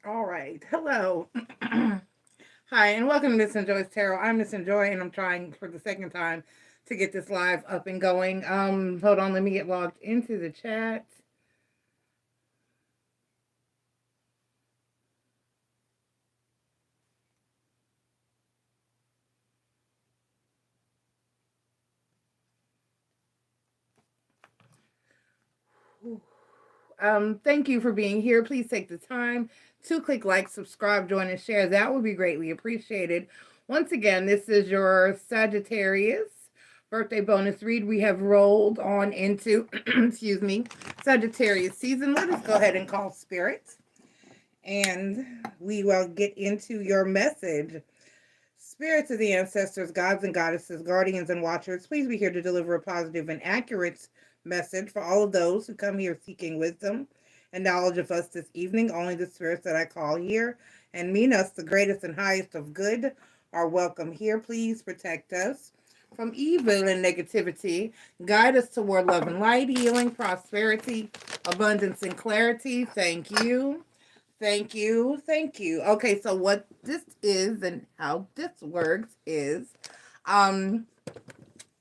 All right. Hello. Hi, and welcome to Miss and Joy's Tarot. I'm Miss and Joy, and I'm trying for the second time to get this live up and going. Hold on, let me get logged into the chat. Thank you for being here. Please take the time to click like, subscribe, join, and share. That would be greatly appreciated. Once again, this is your Sagittarius birthday bonus read. We have rolled on into, excuse me, Sagittarius season. Let us go ahead and call spirits, and we will get into your message. Spirits of the ancestors, gods and goddesses, guardians and watchers, please be here to deliver a positive and accurate message for all of those who come here seeking wisdom and knowledge of us this evening. Only the spirits that I call here and mean us the greatest and highest of good are welcome here. Please protect us from evil and negativity. Guide us toward love and light, healing, prosperity, abundance, and clarity. Thank you. Thank you. Thank you. Okay, so what this is and how this works is um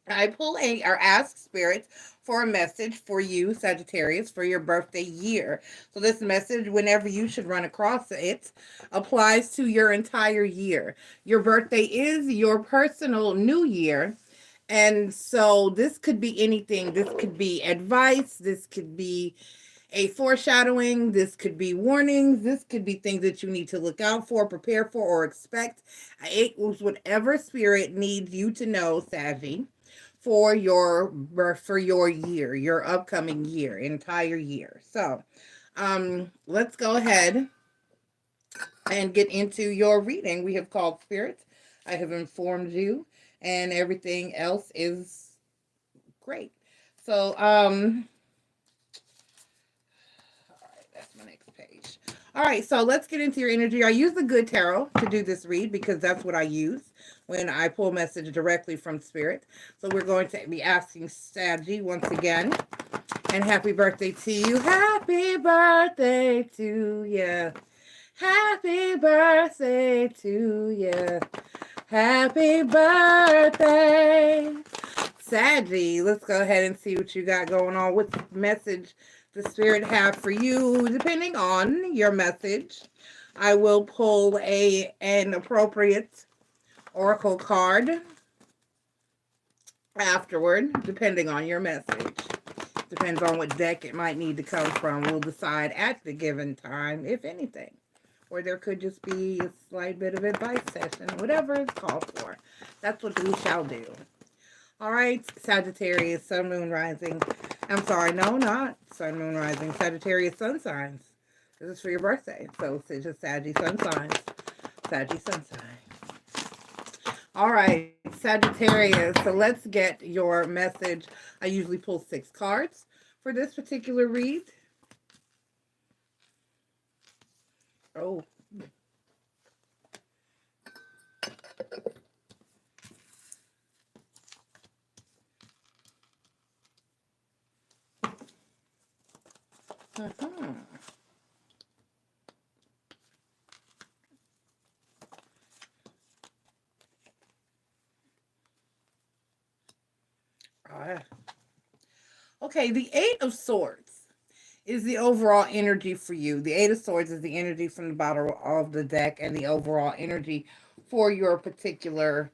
I pull or ask spirits for a message for you, Sagittarius, for your birthday year. So this message, whenever you should run across it, applies to your entire year. Your birthday is your personal new year. And so this could be anything. This could be advice. This could be a foreshadowing. This could be warnings. This could be things that you need to look out for, prepare for, or expect. It was whatever spirit needs you to know, Savvy, for your year, your upcoming year, entire year. So, let's go ahead and get into your reading. We have called spirits. I have informed you, and everything else is great. So, that's my next page. All right, so let's get into your energy. I use the Good Tarot to do this read because that's what I use when I pull message directly from Spirit. So we're going to be asking Saggy once again. And happy birthday to you. Happy birthday to you. Happy birthday to you. Happy birthday. Saggy, let's go ahead and see what you got going on. What message the spirit have for you, depending on your message. I will pull an appropriate oracle card afterward, depending on your message. Depends on what deck it might need to come from. We'll decide at the given time, if anything. Or there could just be a slight bit of advice session, whatever is called for. That's what we shall do. All right, Sagittarius, Sun, Moon, Rising. I'm sorry, no, not Sun, Moon, Rising. Sagittarius, Sun signs. This is for your birthday. So it's just Saggy, Sun signs. Saggy, Sun signs. All right, Sagittarius. So let's get your message. I usually pull 6 cards for this particular read. Oh. Uh-huh. Okay, the 8 of Swords is the overall energy for you. The 8 of Swords is the energy from the bottom of the deck and the overall energy for your particular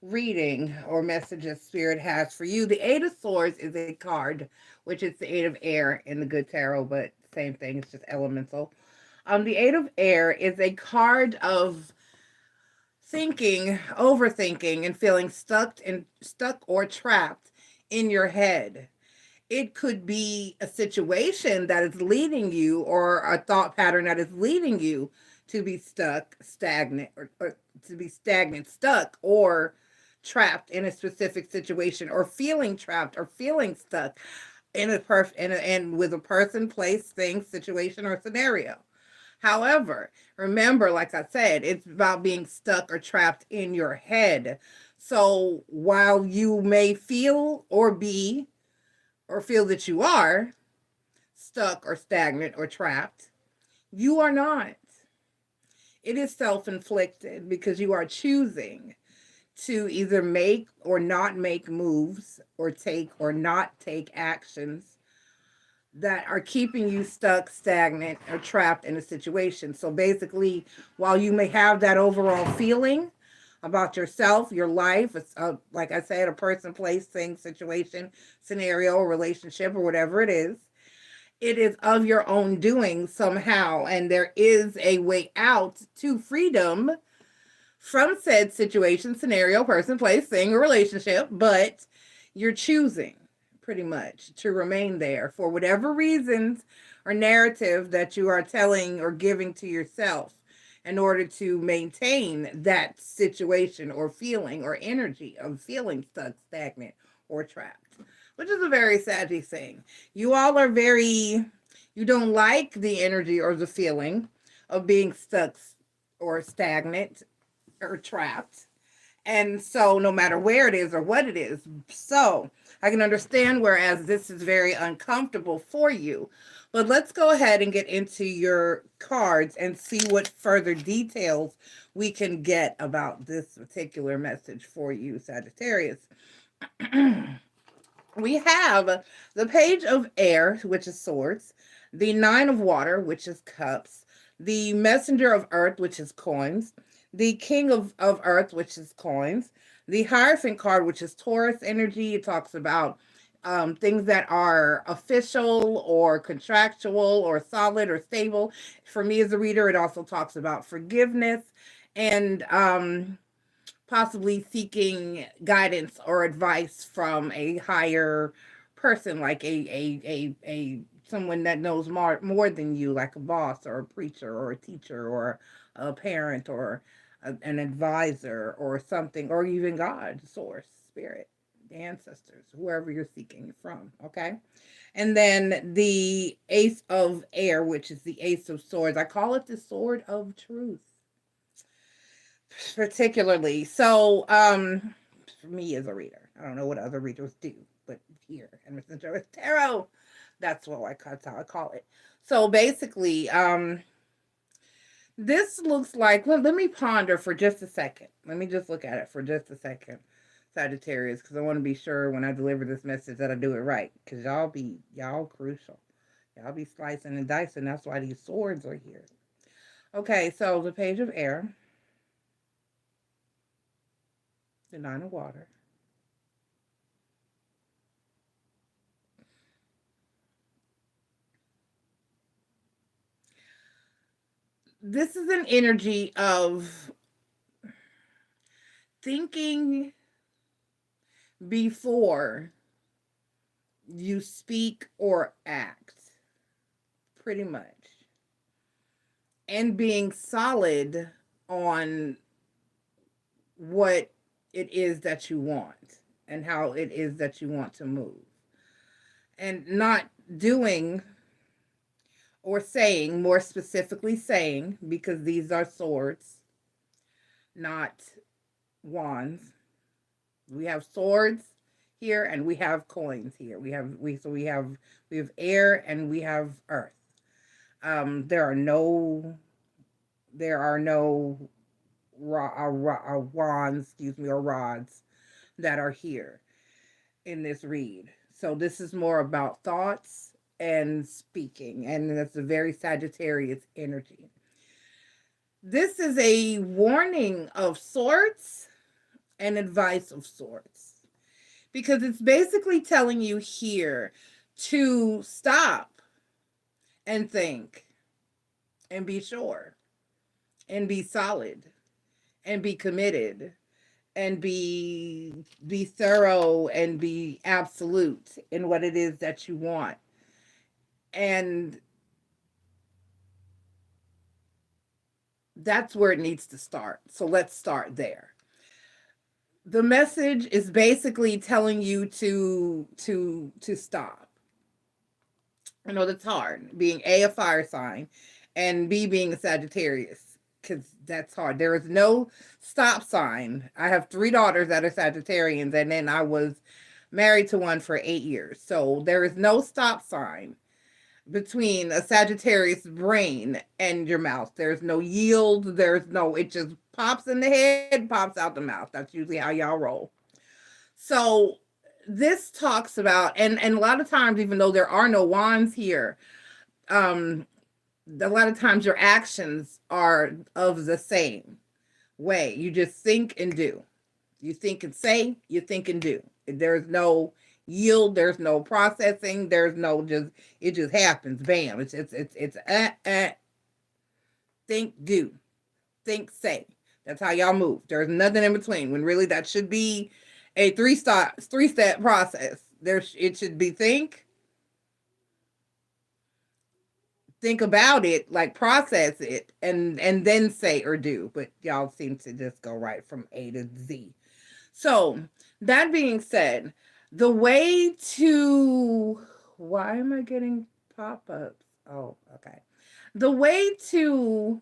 reading or messages Spirit has for you. The 8 of Swords is a card, which is the 8 of Air in the Good Tarot, but same thing, it's just elemental. The 8 of Air is a card of thinking, overthinking, and feeling stuck or trapped in your head. It could be a situation that is leading you, or a thought pattern that is leading you to be stuck, stagnant, or to be stagnant, stuck, or trapped in a specific situation, or feeling trapped or feeling stuck in and with a person, place, thing, situation, or scenario. However, remember, like I said, it's about being stuck or trapped in your head. So while you may feel or feel that you are stuck or stagnant or trapped, you are not. it is self-inflicted because you are choosing to either make or not make moves or take or not take actions that are keeping you stuck, stagnant, or trapped in a situation. So basically, while you may have that overall feeling about yourself, your life, it's like I said, a person, place, thing, situation, scenario, relationship, or whatever it is of your own doing somehow. And there is a way out to freedom from said situation, scenario, person, place, thing, or relationship, but you're choosing pretty much to remain there for whatever reasons or narrative that you are telling or giving to yourself in order to maintain that situation or feeling or energy of feeling stuck, stagnant, or trapped, which is a very saggy thing. You all are very, you don't like the energy or the feeling of being stuck or stagnant or trapped. And so no matter where it is or what it is, so I can understand, whereas this is very uncomfortable for you. But let's go ahead and get into your cards and see what further details we can get about this particular message for you, Sagittarius. We have the Page of Air, which is swords, the Nine of Water, which is cups, the Messenger of Earth, which is coins, the King of Earth, which is coins, the Hierophant card, which is Taurus energy. It talks about things that are official or contractual or solid or stable. For me as a reader, it also talks about forgiveness and possibly seeking guidance or advice from a higher person, like a someone that knows more than you, like a boss or a preacher or a teacher or a parent or an advisor or something, or even God, source, spirit, the ancestors, whoever you're seeking from. Okay. And then the Ace of Air, which is the Ace of Swords. I call it the Sword of Truth, particularly. So, for me as a reader, I don't know what other readers do, but here in MissNJoy Tarot, that's how I call it. So basically, this looks like, let me ponder for just a second. Let me just look at it for just a second, Sagittarius, because I want to be sure when I deliver this message that I do it right, because y'all crucial. Y'all be slicing and dicing. That's why these swords are here. Okay, so the Page of Air, the Nine of Water, this is an energy of thinking before you speak or act, pretty much, and being solid on what it is that you want and how it is that you want to move, and not doing or saying, more specifically saying, because these are swords, not wands. We have swords here and we have coins here. We have air and we have earth. There are no wands, or rods that are here in this read. So this is more about thoughts and speaking, and that's a very Sagittarius energy. This is a warning of sorts and advice of sorts, because it's basically telling you here to stop and think and be sure and be solid and be committed and be thorough and be absolute in what it is that you want. And that's where it needs to start. So let's start there. The message is basically telling you to stop. I know that's hard, being a fire sign and B, being a Sagittarius, because that's hard. There is no stop sign. I have 3 daughters that are Sagittarians, and then I was married to one for 8 years. So there is no stop sign between a Sagittarius brain and your mouth. There's no yield. It just pops in the head, pops out the mouth. That's usually how y'all roll. So this talks about, and a lot of times, even though there are no wands here, um, a lot of times your actions are of the same way. You just think and do. You think and say, you think and do. There's no yield, there's no processing, there's no just, it just happens. Bam. It's think, do, think, say. That's how y'all move. There's nothing in between, when really that should be a three-step process. It should be think about it, like process it, and then say or do. But y'all seem to just go right from A to Z. So that being said, the way to, why am I getting pop-ups? Oh, okay. The way to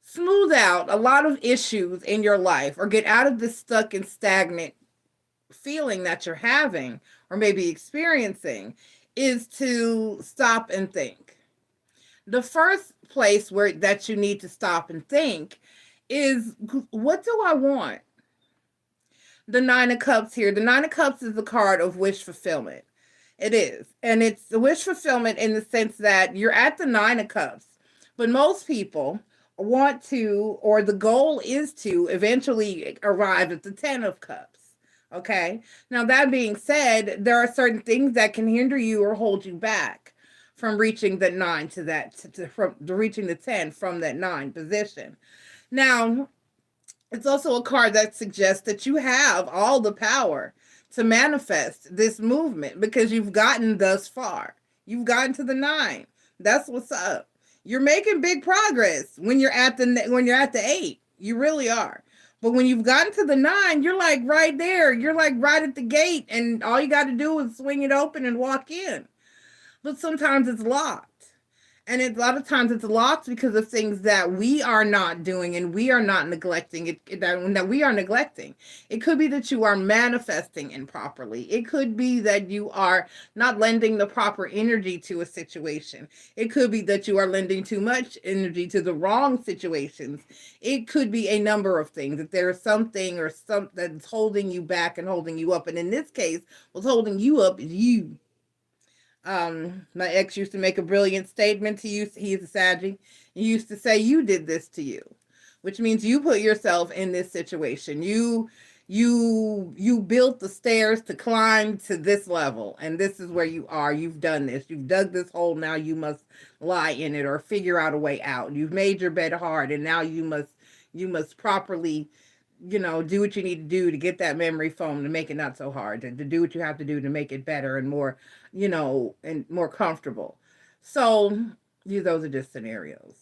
smooth out a lot of issues in your life, or get out of this stuck and stagnant feeling that you're having or maybe experiencing, is to stop and think. The first place that you need to stop and think is, what do I want? The Nine of Cups here. The Nine of Cups is the card of wish fulfillment. It is. And it's the wish fulfillment in the sense that you're at the Nine of Cups, but most people want to, or the goal is to eventually arrive at the Ten of Cups. Okay. Now, that being said, there are certain things that can hinder you or hold you back from reaching the 9 to that, from reaching the 10 from that 9 position. Now, it's also a card that suggests that you have all the power to manifest this movement, because you've gotten thus far. You've gotten to the 9. That's what's up. You're making big progress when you're at the 8. You really are. But when you've gotten to the 9, you're like right there. You're like right at the gate, and all you got to do is swing it open and walk in. But sometimes it's locked. And a lot of times it's locked because of things that we are not doing and we are not neglecting that we are neglecting. It could be that you are manifesting improperly. It could be that you are not lending the proper energy to a situation. It could be that you are lending too much energy to the wrong situations. It could be a number of things. That there is something or something that's holding you back and holding you up. And in this case, what's holding you up is you. My ex used to make a brilliant statement to you. He's a Saggy. He used to say, you did this to you, which means you put yourself in this situation. You built the stairs to climb to this level, and this is where you are. You've done this. You've dug this hole. Now you must lie in it or figure out a way out. You've made your bed hard, and now you must properly, do what you need to do to get that memory foam to make it not so hard, to do what you have to do to make it better and more, and more comfortable. So those are just scenarios,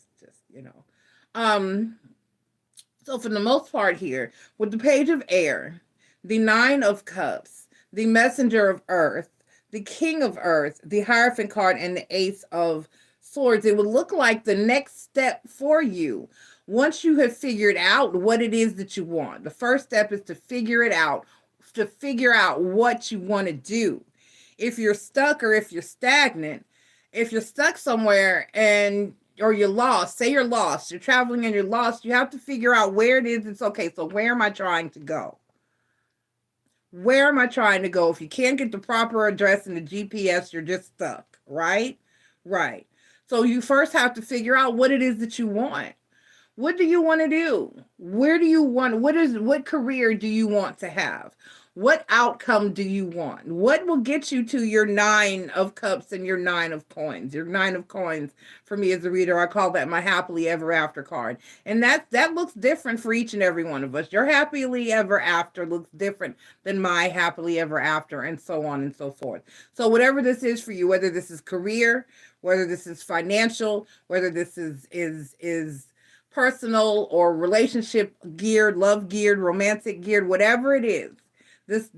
so for the most part here, with the Page of Air, the Nine of Cups, the Messenger of Earth, the King of Earth, the Hierophant card, and the Ace of Swords, it would look like the next step for you, once you have figured out what it is that you want. The first step is to figure it out, to figure out what you want to do. If you're stuck or if you're stagnant, if you're stuck somewhere or you're lost, say you're lost, you're traveling and you're lost, you have to figure out where it is. It's okay. So where am I trying to go? Where am I trying to go? If you can't get the proper address in the GPS, you're just stuck, right? Right. So you first have to figure out what it is that you want. What do you want to do? Where do you want? What career do you want to have? What outcome do you want? What will get you to your 9 of Cups and your 9 of Coins? Your 9 of Coins, for me as a reader, I call that my happily ever after card. And that looks different for each and every one of us. Your happily ever after looks different than my happily ever after, and so on and so forth. So whatever this is for you, whether this is career, whether this is financial, whether this is personal or relationship geared, love geared, romantic geared, whatever it is, this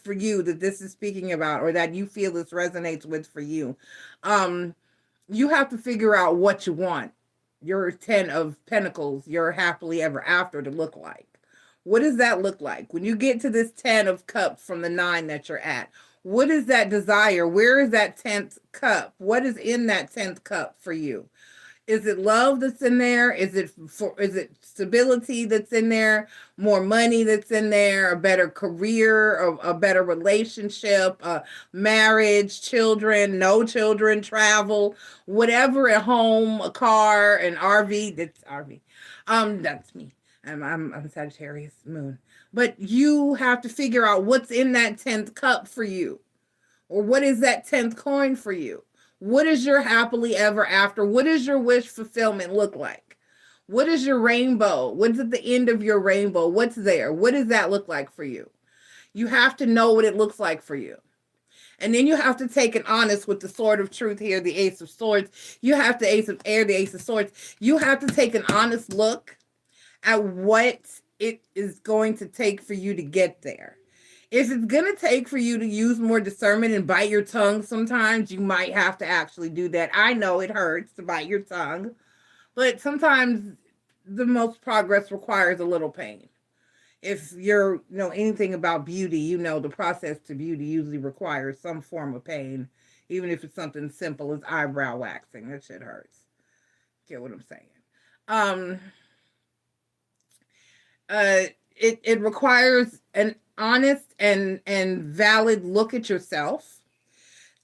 for you that this is speaking about, or that you feel this resonates with for you, you have to figure out what you want your 10 of Pentacles, your happily ever after, to look like. What does that look like when you get to this 10 of Cups from the 9 that you're at? What is that desire? Where is that 10th cup? What is in that 10th cup for you? Is it love that's in there? Is it stability that's in there? More money that's in there? A better career? A better relationship? Marriage? Children? No children? Travel? Whatever, a home, a car, an RV. That's RV. That's me. I'm Sagittarius moon. But you have to figure out what's in that 10th cup for you. Or what is that 10th coin for you? What is your happily ever after? What does your wish fulfillment look like? What is your rainbow? What's at the end of your rainbow? What's there? What does that look like for you? You have to know what it looks like for you. And then you have to take an honest with the sword of truth here, the Ace of Swords. You have the Ace of Air, the Ace of Swords. You have to take an honest look at what it is going to take for you to get there. If it's going to take for you to use more discernment and bite your tongue sometimes, you might have to actually do that. I know it hurts to bite your tongue, but sometimes the most progress requires a little pain. If you're know anything about beauty, you know the process to beauty usually requires some form of pain, even if it's something simple as eyebrow waxing. That shit hurts. Get what I'm saying? It requires an honest and valid look at yourself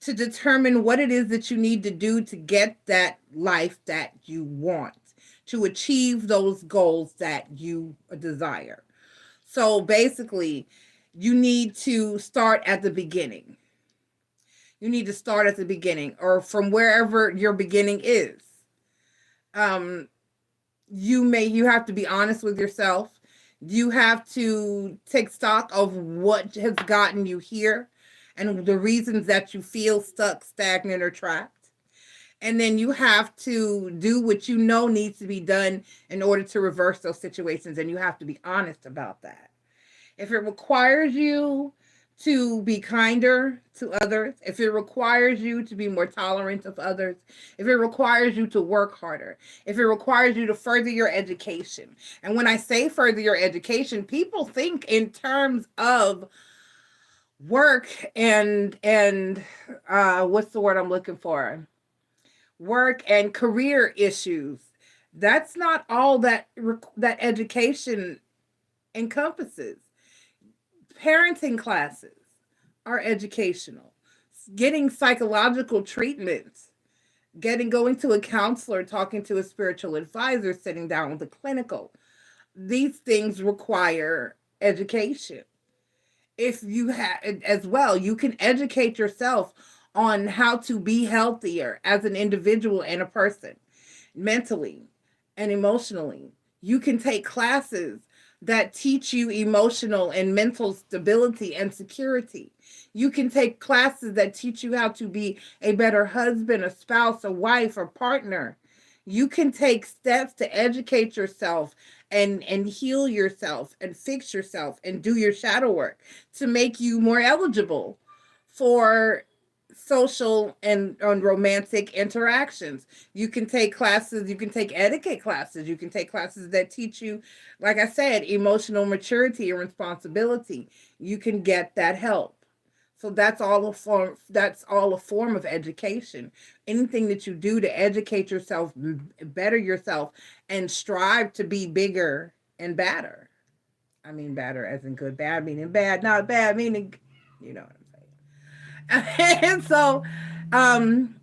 to determine what it is that you need to do to get that life that you want, to achieve those goals that you desire. So basically, you need to start at the beginning. You need to start at the beginning, or from wherever your beginning is. You have to be honest with yourself. You have to take stock of what has gotten you here and the reasons that you feel stuck, stagnant, or trapped. And then you have to do what you know needs to be done in order to reverse those situations. And you have to be honest about that. If it requires you to be kinder to others, if it requires you to be more tolerant of others, if it requires you to work harder, if it requires you to further your education. And when I say further your education, people think in terms of work and what's the word I'm looking for? Work and career issues. That's not all that education encompasses. Parenting classes are educational. Getting psychological treatments, going to a counselor, talking to a spiritual advisor, sitting down with a clinical. These things require education. If you have as well, you can educate yourself on how to be healthier as an individual and a person, mentally and emotionally. You can take classes that teach you emotional and mental stability and security. You can take classes that teach you how to be a better husband, a spouse, a wife, or partner. You can take steps to educate yourself and heal yourself and fix yourself and do your shadow work to make you more eligible for social and romantic interactions. You can take classes, you can take etiquette classes, you can take classes that teach you, like I said, emotional maturity and responsibility. You can get that help. So that's all a form of education. Anything that you do to educate yourself, better yourself, and strive to be bigger and badder. I mean badder as in good, bad meaning bad, not bad meaning, you know what I'm saying. And so, and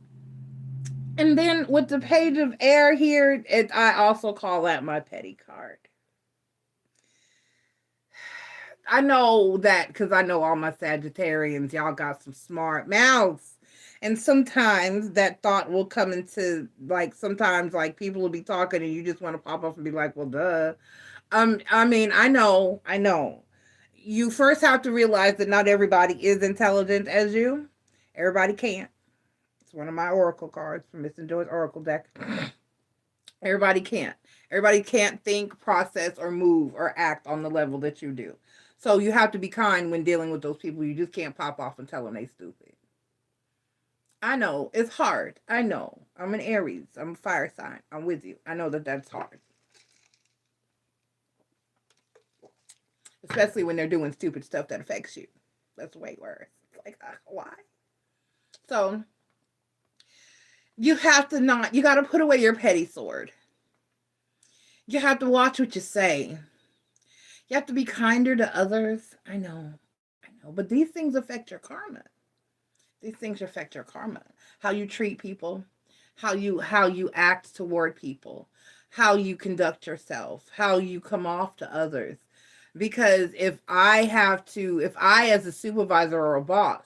then with the page of air here, I also call that my petty card. I know that because I know all my Sagittarians, y'all got some smart mouths. And sometimes that thought will come into, like, sometimes, like, people will be talking and you just want to pop off and be like, well, duh. I mean, I know. You first have to realize that not everybody is intelligent as you. Everybody can't. It's one of my oracle cards from MissNJoy's oracle deck. Everybody can't. Everybody can't think, process, or move, or act on the level that you do. So you have to be kind when dealing with those people. You just can't pop off and tell them they stupid. I know. It's hard. I know. I'm an Aries. I'm a fire sign. I'm with you. I know that that's hard. Especially when they're doing stupid stuff that affects you. That's way worse. like, why? So you have to you got to put away your petty sword. You have to watch what you say. You have to be kinder to others. I know. But these things affect your karma. These things affect your karma. How you treat people, how you act toward people, how you conduct yourself, how you come off to others. Because if I as a supervisor or a boss,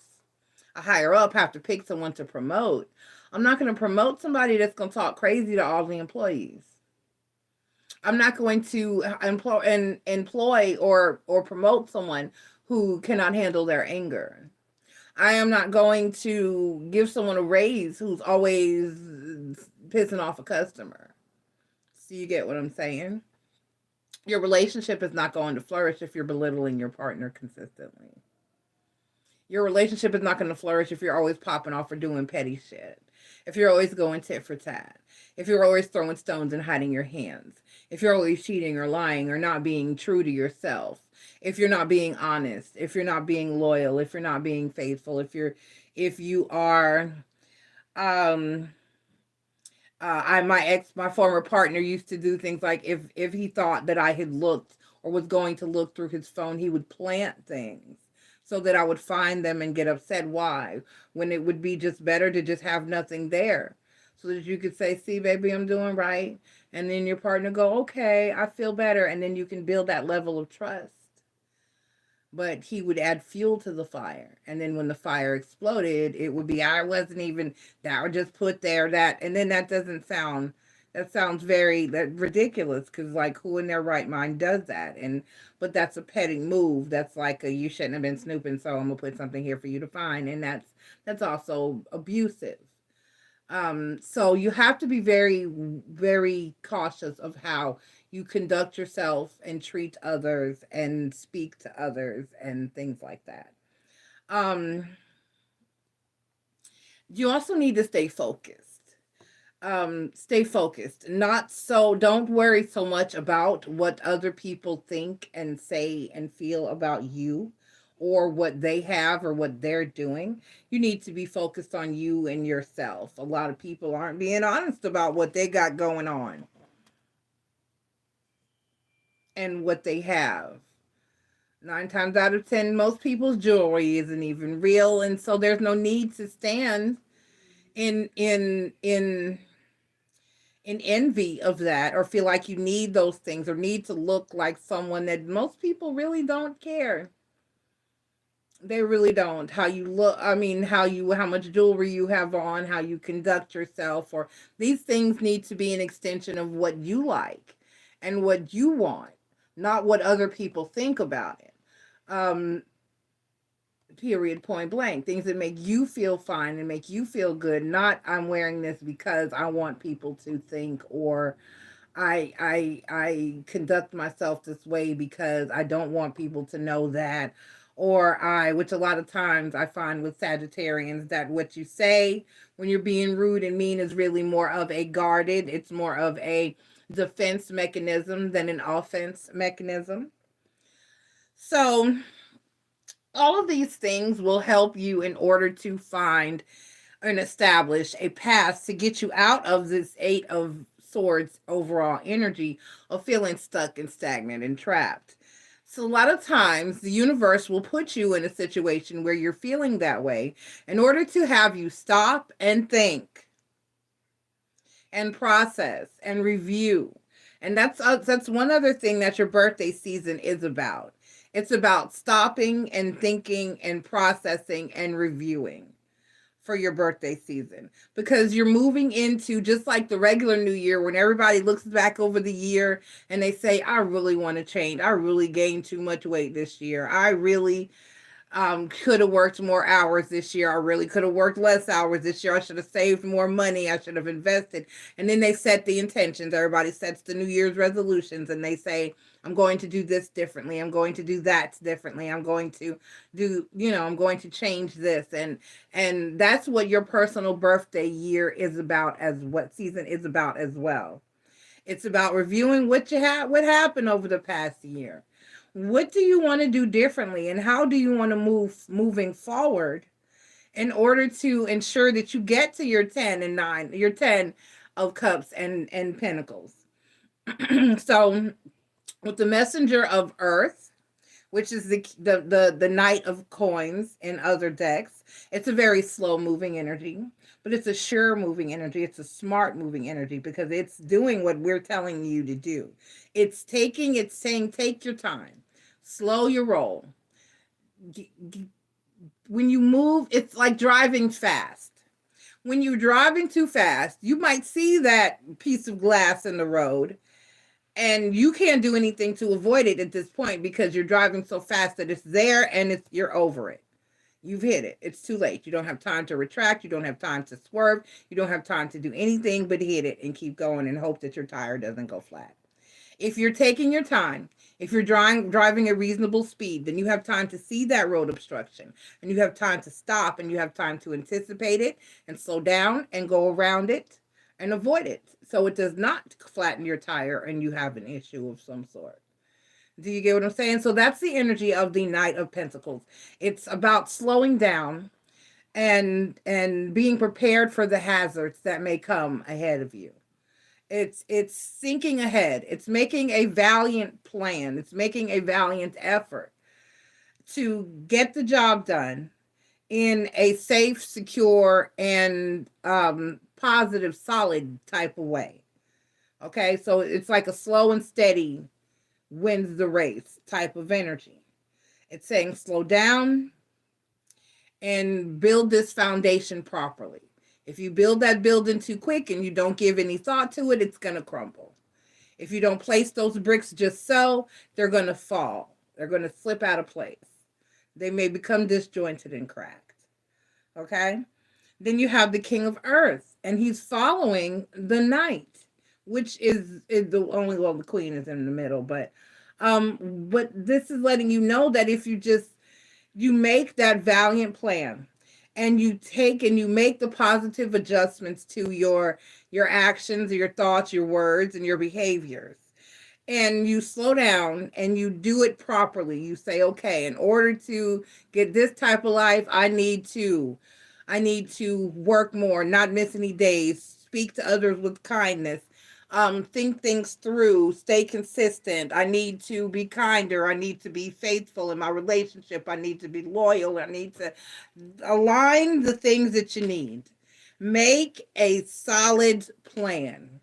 a higher up, have to pick someone to promote, I'm not going to promote somebody that's going to talk crazy to all the employees. I'm not going to employ or promote someone who cannot handle their anger. I am not going to give someone a raise who's always pissing off a customer. So you get what I'm saying? Your relationship is not going to flourish if you're belittling your partner consistently. Your relationship is not going to flourish if you're always popping off or doing petty shit. If you're always going tit for tat. If you're always throwing stones and hiding your hands. If you're always cheating or lying or not being true to yourself. If you're not being honest. If you're not being loyal. If you're not being faithful. If you are my former partner used to do things like if he thought that I had looked or was going to look through his phone, he would plant things so that I would find them and get upset. Why? When it would be just better to just have nothing there so that you could say, see, baby, I'm doing right. And then your partner go, okay, I feel better. And then you can build that level of trust. But he would add fuel to the fire. And then when the fire exploded, it would be, I wasn't even, that would just put there that. And then that sounds very ridiculous, because like, who in their right mind does that? But that's a petty move. That's like you shouldn't have been snooping, so I'm gonna put something here for you to find. And that's also abusive. So you have to be very, very cautious of how you conduct yourself and treat others and speak to others and things like that. You also need to stay focused. Don't worry so much about what other people think and say and feel about you, or what they have or what they're doing. You need to be focused on you and yourself. A lot of people aren't being honest about what they got going on and what they have. 9 times out of 10, most people's jewelry isn't even real, and so there's no need to stand in envy of that, or feel like you need those things, or need to look like someone that most people really don't care. They really don't. How you look, how much jewelry you have on, how you conduct yourself, or these things need to be an extension of what you like and what you want, not what other people think about it. Period, point blank. Things that make you feel fine and make you feel good, not I'm wearing this because I want people to think, or I conduct myself this way because I don't want people to know that, or which a lot of times I find with Sagittarians, that what you say when you're being rude and mean is really more of a guarded, it's more of a defense mechanism than an offense mechanism. So all of these things will help you in order to find and establish a path to get you out of this 8 of Swords overall energy of feeling stuck and stagnant and trapped. So a lot of times the universe will put you in a situation where you're feeling that way in order to have you stop and think and process and review. And that's one other thing that your birthday season is about. It's about stopping and thinking and processing and reviewing for your birthday season, because you're moving into, just like the regular new year, when everybody looks back over the year and they say, I really want to change. I really gained too much weight this year. I really could have worked more hours this year. I really could have worked less hours this year. I should have saved more money. I should have invested. And then they set the intentions. Everybody sets the New Year's resolutions and they say, I'm going to do this differently. I'm going to do that differently. I'm going to I'm going to change this. And that's what your personal birthday year is about, as what season is about as well. It's about reviewing what happened over the past year. What do you want to do differently, and how do you want to moving forward in order to ensure that you get to your 10 and 9, your 10 of cups and pentacles. So with the messenger of earth, which is the knight of coins in other decks, it's a very slow moving energy, but it's a sure moving energy. It's a smart moving energy because it's doing what we're telling you to do. It's saying take your time, slow your roll. When you move, it's like driving fast. When you're driving too fast, you might see that piece of glass in the road and you can't do anything to avoid it at this point because you're driving so fast that it's there and you're over it. You've hit it. It's too late. You don't have time to retract. You don't have time to swerve. You don't have time to do anything but hit it and keep going and hope that your tire doesn't go flat. If you're taking your time, if you're driving a reasonable speed, then you have time to see that road obstruction, and you have time to stop, and you have time to anticipate it and slow down and go around it and avoid it so it does not flatten your tire and you have an issue of some sort. Do you get what I'm saying? So that's the energy of the Knight of Pentacles. It's about slowing down and being prepared for the hazards that may come ahead of you. It's thinking ahead. It's making a valiant plan. It's making a valiant effort to get the job done in a safe, secure, and positive, solid type of way. Okay, so it's like a slow and steady wins the race type of energy. It's saying slow down and build this foundation properly. If you build that building too quick and you don't give any thought to it, it's going to crumble. If you don't place those bricks just so, they're going to fall. They're going to slip out of place. They may become disjointed and cracked. Okay? Then you have the King of Earth, and he's following the Knight, which is the only, well, the Queen is in the middle, but this is letting you know that if you make that valiant plan, and you take and you make the positive adjustments to your actions, your thoughts, your words, and your behaviors, and you slow down and you do it properly. You say, okay, in order to get this type of life, I need to work more, not miss any days, speak to others with kindness, think things through, stay consistent. I need to be kinder. I need to be faithful in my relationship. I need to be loyal. I need to align the things that you need. Make a solid plan.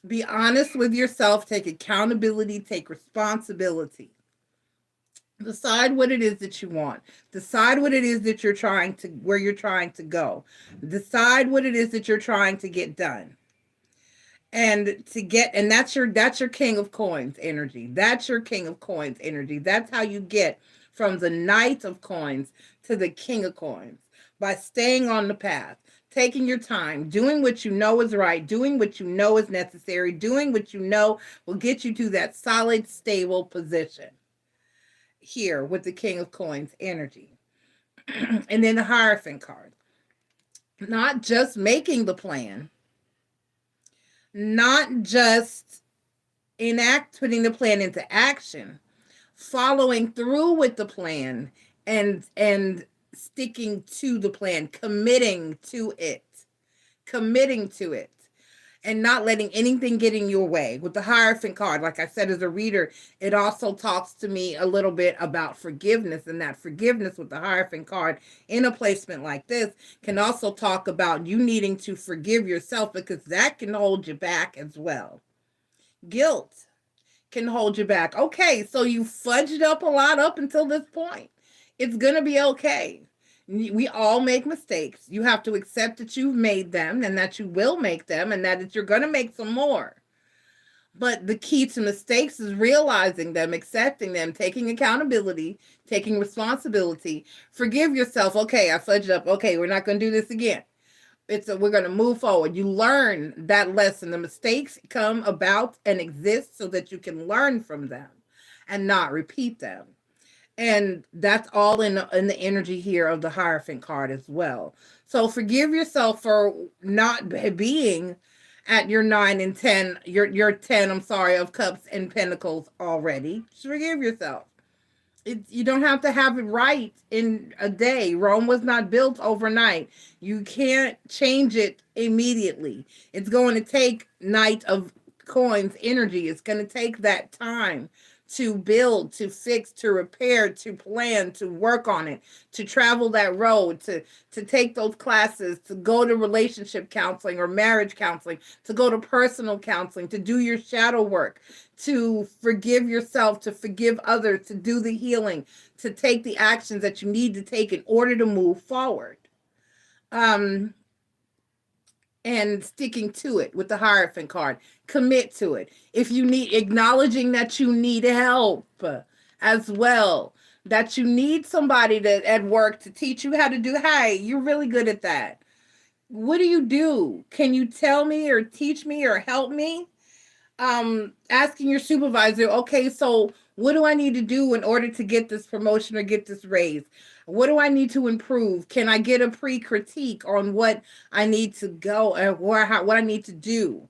Be honest with yourself. Take accountability. Take responsibility. Decide what it is that you want. Decide what it is that where you're trying to go. Decide what it is that you're trying to get done. And that's your King of Coins energy. That's your King of Coins energy. That's how you get from the Knight of Coins to the King of Coins, by staying on the path, taking your time, doing what you know is right, doing what you know is necessary, doing what you know will get you to that solid, stable position. Here with the King of Coins energy. And then the Hierophant card. Not just making the plan, not just putting the plan into action, following through with the plan and sticking to the plan, committing to it, and not letting anything get in your way. With the Hierophant card, like I said, as a reader, it also talks to me a little bit about forgiveness, and that forgiveness with the Hierophant card in a placement like this can also talk about you needing to forgive yourself, because that can hold you back as well. Guilt can hold you back. Okay, so you fudged up a lot up until this point. It's going to be okay. We all make mistakes. You have to accept that you've made them and that you will make them and that you're going to make some more. But the key to mistakes is realizing them, accepting them, taking accountability, taking responsibility. Forgive yourself. Okay, I fudged up. Okay, we're not going to do this again. We're going to move forward. You learn that lesson. The mistakes come about and exist so that you can learn from them and not repeat them. And that's all in the energy here of the Hierophant card as well. So forgive yourself for not being at your 9 and 10, your 10, I'm sorry, of cups and pentacles already. Just forgive yourself. You don't have to have it right in a day. Rome was not built overnight. You can't change it immediately. It's going to take Knight of Coins energy. It's going to take that time to build, to fix, to repair, to plan, to work on it, to travel that road, to take those classes, to go to relationship counseling or marriage counseling, to go to personal counseling, to do your shadow work, to forgive yourself, to forgive others, to do the healing, to take the actions that you need to take in order to move forward. And sticking to it with the Hierophant card. Commit to it. If you need, acknowledging that you need help as well, that you need somebody at work to teach you how to do, hey, you're really good at that. What do you do? Can you tell me or teach me or help me? Asking your supervisor, okay, so what do I need to do in order to get this promotion or get this raise? What do I need to improve? Can I get a pre-critique on what I need to go and what I need to do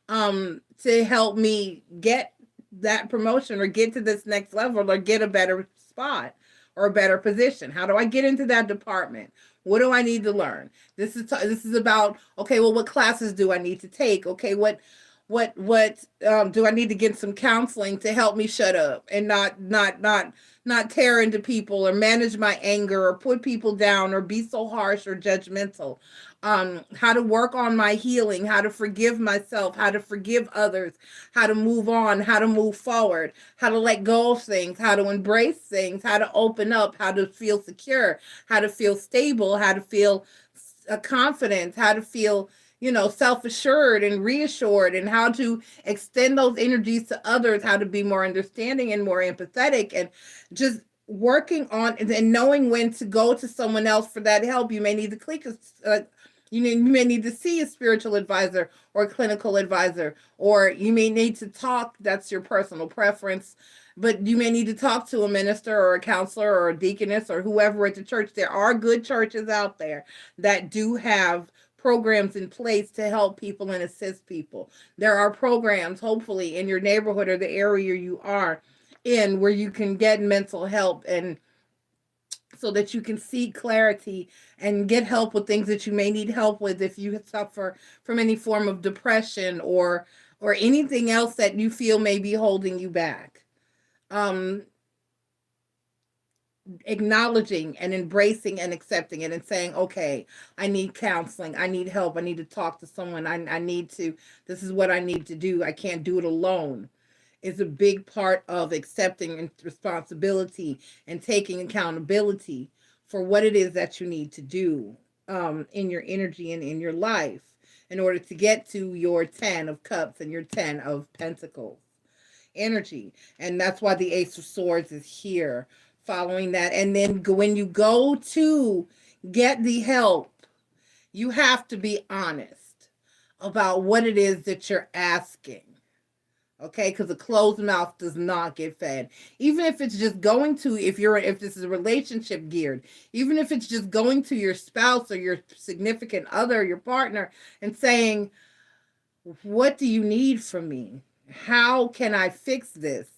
to help me get that promotion or get to this next level or get a better spot or a better position? How do I get into that department? What do I need to learn? This is about, okay, well, what classes do I need to take? Okay, what do I need to get some counseling to help me shut up and not tear into people or manage my anger or put people down or be so harsh or judgmental? How to work on my healing, how to forgive myself, how to forgive others, how to move on, how to move forward, how to let go of things, how to embrace things, how to open up, how to feel secure, how to feel stable, how to feel confident, how to feel self-assured and reassured, and how to extend those energies to others, how to be more understanding and more empathetic, and just working on and knowing when to go to someone else for that help. You may need to you may need to see a spiritual advisor or a clinical advisor, or you may need to talk. That's your personal preference. But you may need to talk to a minister or a counselor or a deaconess or whoever at the church. There are good churches out there that do have programs in place to help people and assist people. There are programs, hopefully, in your neighborhood or the area you are in where you can get mental help, and so that you can see clarity and get help with things that you may need help with if you suffer from any form of depression or anything else that you feel may be holding you back. Acknowledging and embracing and accepting it and saying, okay, I need counseling, I need help, I need to talk to someone, I need to, this is what I need to do, I can't do it alone, is a big part of accepting responsibility and taking accountability for what it is that you need to do in your energy and in your life in order to get to your 10 of Cups and your 10 of Pentacles energy. And that's why the Ace of Swords is here following that. And then when you go to get the help, you have to be honest about what it is that you're asking. Okay, because a closed mouth does not get fed. Even if it's just going to, if this is relationship geared, even if it's just going to your spouse or your significant other, your partner, and saying, what do you need from me? How can I fix this?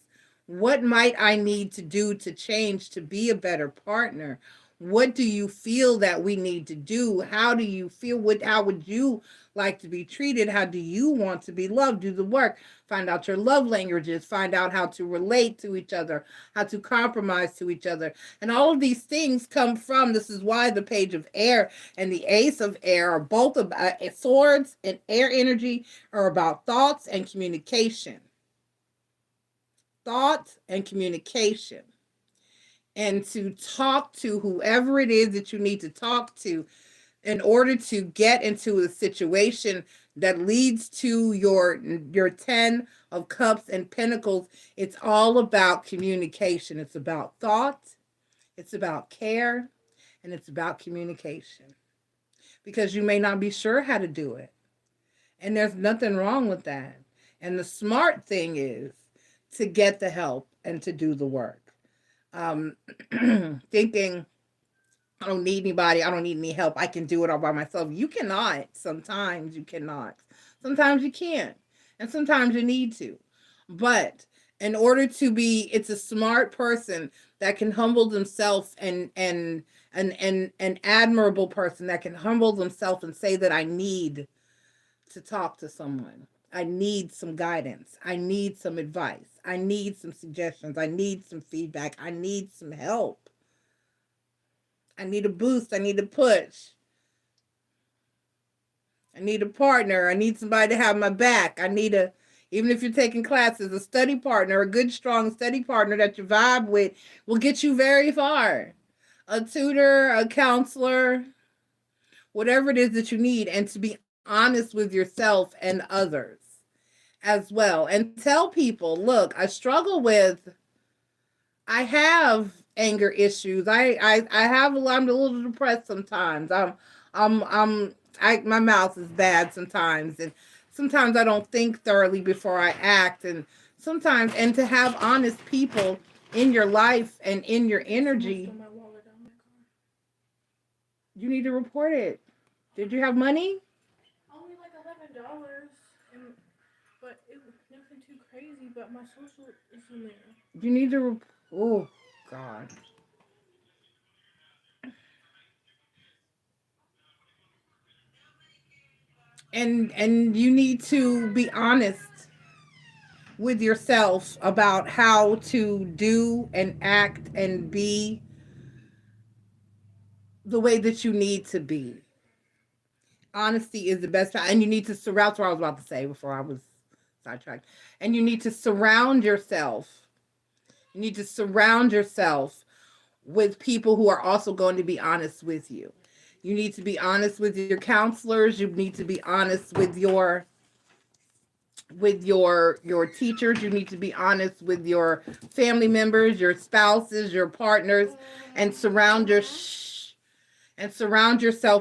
What might I need to do to change to be a better partner? What do you feel that we need to do? How do you feel? How would you like to be treated? How do you want to be loved? Do the work. Find out your love languages. Find out how to relate to each other, how to compromise to each other. And all of these things come from, this is why the Page of Air and the Ace of Air are both about, swords and air energy are about thoughts and communication. Thoughts and communication. And to talk to whoever it is that you need to talk to in order to get into a situation that leads to your 10 of Cups and Pentacles. It's all about communication. It's about thought, it's about care, and it's about communication. Because you may not be sure how to do it. And there's nothing wrong with that. And the smart thing is to get the help and to do the work. Thinking I don't need anybody. I don't need any help. I can do it all by myself. You cannot. Sometimes you cannot. Sometimes you can't. And sometimes you need to. But in order to be, it's a smart person that can humble themselves and an admirable person that can humble themselves and say that I need to talk to someone. I need some guidance. I need some advice. I need some suggestions. I need some feedback. I need some help. I need a boost. I need a push. I need a partner. I need somebody to have my back. I need a, even if you're taking classes, a study partner, a good, strong study partner that you vibe with will get you very far. A tutor, a counselor, whatever it is that you need, and to be honest with yourself and others as well. And tell people, look, I have anger issues. I have I'm a little depressed sometimes. My mouth is bad sometimes, and sometimes I don't think thoroughly before I act, and sometimes, and to have honest people in your life and in your energy, you need to report it. Did you have money? Only like $11, but it was nothing too crazy. But my social is in there. You need to. Oh God. And you need to be honest with yourself about how to do and act and be the way that you need to be. Honesty is the best, and you need to surround. That's what I was about to say before I was sidetracked. And you need to surround yourself. You need to surround yourself with people who are also going to be honest with you. You need to be honest with your counselors. You need to be honest with your teachers. You need to be honest with your family members, your spouses, your partners, and surround yourself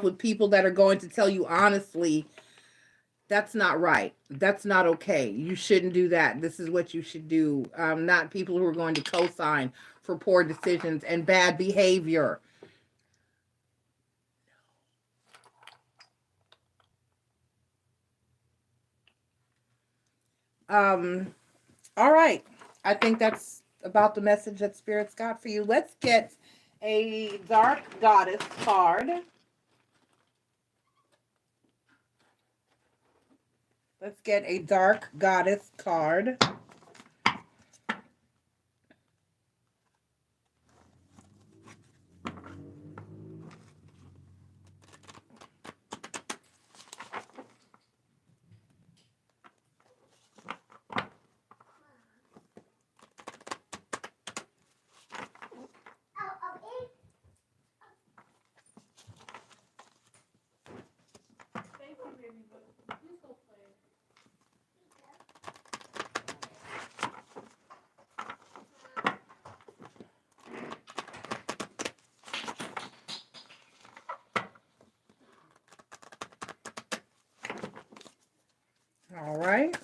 with people that are going to tell you honestly, that's not right, that's not okay, you shouldn't do that, this is what you should do. Not people who are going to co-sign for poor decisions and bad behavior. um all right, I think that's about the message that Spirit's got for you. Let's get a dark goddess card. Let's get a dark goddess card. Thank you, baby. But please go play. All right.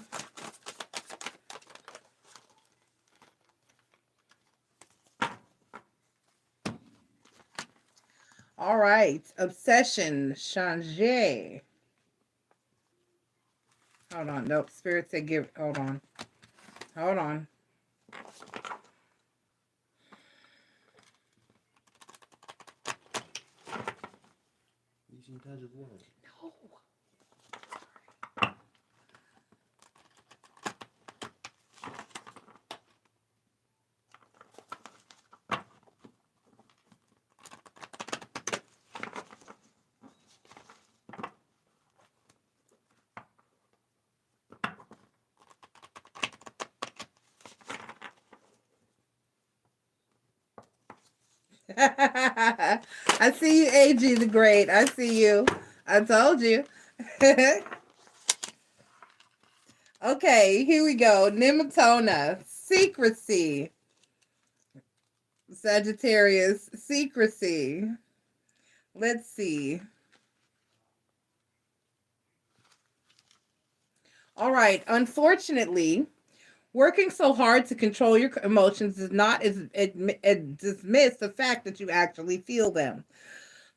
All right. Obsession, changer. Hold on. Nope. Spirit said give. Hold on. Hold on. No. I see you, AG the Great. I see you. I told you. Okay, here we go. Nematona, secrecy. Sagittarius, secrecy. Let's see. All right. Unfortunately, working so hard to control your emotions does not dismiss the fact that you actually feel them.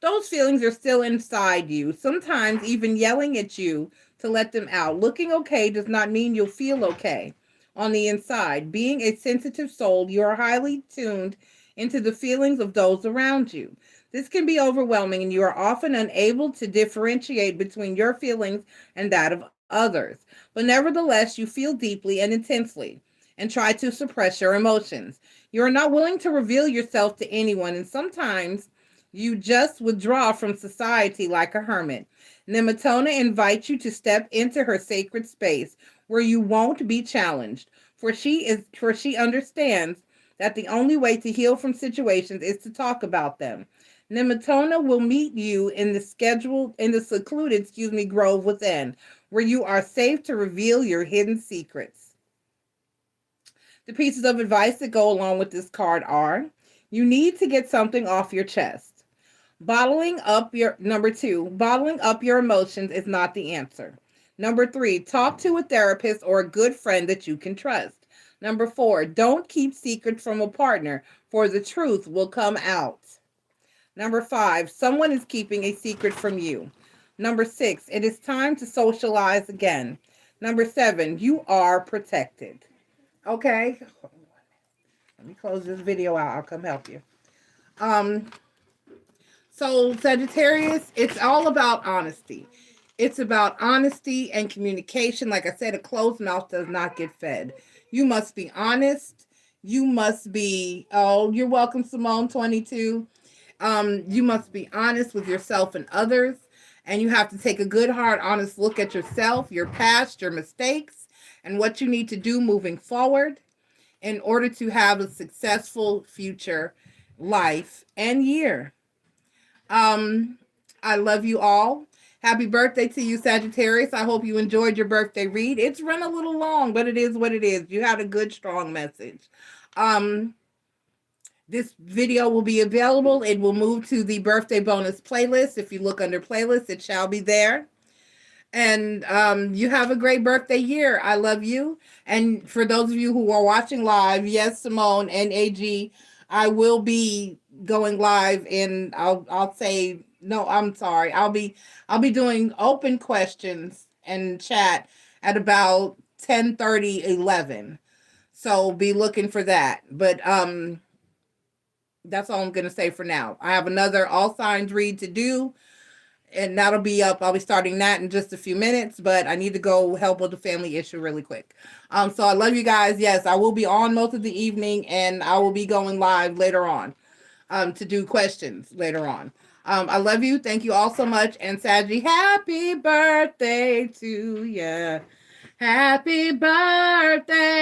Those feelings are still inside you, sometimes even yelling at you to let them out. Looking okay does not mean you'll feel okay on the inside. Being a sensitive soul, you are highly tuned into the feelings of those around you. This can be overwhelming, and you are often unable to differentiate between your feelings and that of others. But nevertheless, you feel deeply and intensely and try to suppress your emotions. You are not willing to reveal yourself to anyone, and sometimes you just withdraw from society like a hermit. Nematona invites you to step into her sacred space where you won't be challenged, for she understands that the only way to heal from situations is to talk about them. Nematona will meet you in the secluded, grove within, where you are safe to reveal your hidden secrets. The pieces of advice that go along with this card are: you need to get something off your chest. Bottling up your emotions is not the answer. Number 3, talk to a therapist or a good friend that you can trust. Number 4, don't keep secrets from a partner, for the truth will come out. Number 5, someone is keeping a secret from you. Number 6, it is time to socialize again. Number 7, you are protected. Okay, let me close this video out. I'll come help you. So Sagittarius, it's all about honesty. It's about honesty and communication. Like I said, a closed mouth does not get fed. You must be honest. You must be, oh, you're welcome, Simone 22. You must be honest with yourself and others. And you have to take a good, hard, honest look at yourself, your past, your mistakes, and what you need to do moving forward in order to have a successful future life and year. Um, I love you all. Happy birthday to you, Sagittarius. I hope you enjoyed your birthday read. It's run a little long, but it is what it is. You had a good, strong message. This video will be available. It will move to the birthday bonus playlist. If you look under playlists, it shall be there. And you have a great birthday year. I love you. And for those of you who are watching live, yes, Simone and AG, I will be going live in, I'll say, no, I'm sorry. I'll be doing open questions and chat at about 10:30, 11. So be looking for that. But that's all I'm going to say for now. I have another all signs read to do, and that'll be up. I'll be starting that in just a few minutes, but I need to go help with the family issue really quick. So I love you guys. Yes, I will be on most of the evening, and I will be going live later on to do questions later on. I love you. Thank you all so much. And Saggy, happy birthday to you. Happy birthday.